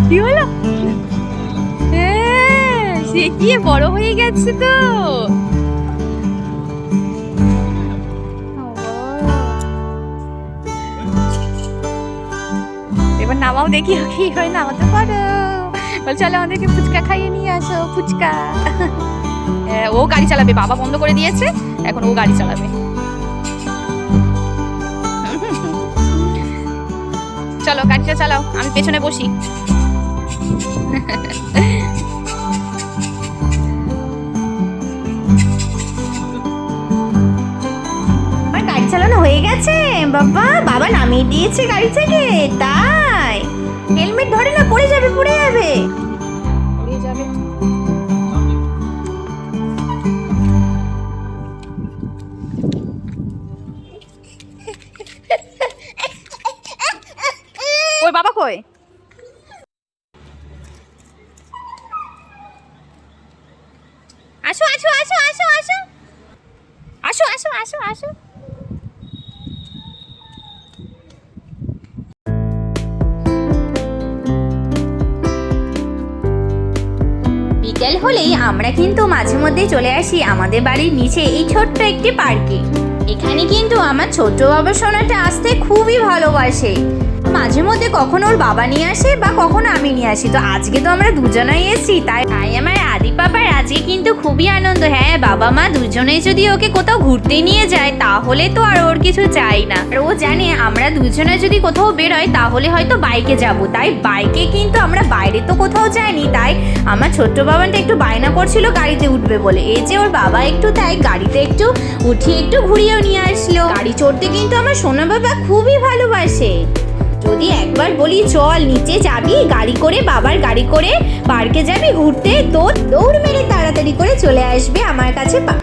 কি হলো? হ্যাঁ, সে কি বড় হয়ে গেছে তো। এবার নামাও দেখি কি হয়, নামাতে পারো? বল চলো আমাদেরকে ফুচকা খাইয়ে নিয়ে আসো, ফুচকা। ও গাড়ি চালাবে, বাবা বন্ধ করে দিয়েছে, এখন ও গাড়ি চালাবে। চলো গাড়িটা চালাও, আমি পেছনে বসি। আমার গাড়ি চালানো হয়ে গেছে বাবা, বাবা নামিয়ে দিয়েছে গাড়ি থেকে। তাই হেলমেট ধরে না, পড়ে যাবে পড়ে যাবে। উড়ে যাবে। ওই বাবা কই? আসো আসো আসো আসো আসো আসো আসো আসো আসো। বিকেল হলেই আমরা কিন্তু মাঝে মধ্যেই চলে আসি আমাদের বাড়ির নিচে এই ছোট্ট একটি পার্কে। এখানে কিন্তু আমার ছোট্ট বাবা সোনাটা আসতে খুবই ভালোবাসে। মাঝে মধ্যে কখনো ওর বাবা নিয়ে আসে বা কখনো আমি নিয়ে আসি, তো আজকে তো আমরা দুজনেই এসেছি, তাই আমার আদি পাপার আজকে কিন্তু খুবই আনন্দ। হ্যাঁ, বাবা মা দুজনেই যদি ওকে কোথাও ঘুরতে নিয়ে যায় তাহলে তো আর ওর কিছু চাই না। আর ও জানে আমরা দুজনে যদি কোথাও বেরোয় তাহলে হয়তো বাইকে যাব, তাই বাইকে কিন্তু আমরা বাইরে তো কোথাও যাইনি, তাই আমার ছোট্ট বাবানটা একটু বায়না করছিল গাড়িতে উঠবে বলে। এই যে ওর বাবা একটু তাই গাড়িতে একটু উঠিয়ে একটু ঘুরিয়েও নিয়ে আসলো। গাড়ি চড়তে কিন্তু আমার সোনা বাবা খুবই ভালোবাসে। যদি একবার বলি চল নিচে যাবি গাড়ি করে, বাবার গাড়ি করে পার্কে যাবি ঘুরতে, তো দৌড় মেরে তাড়াতাড়ি করে চলে আসবে আমার কাছে।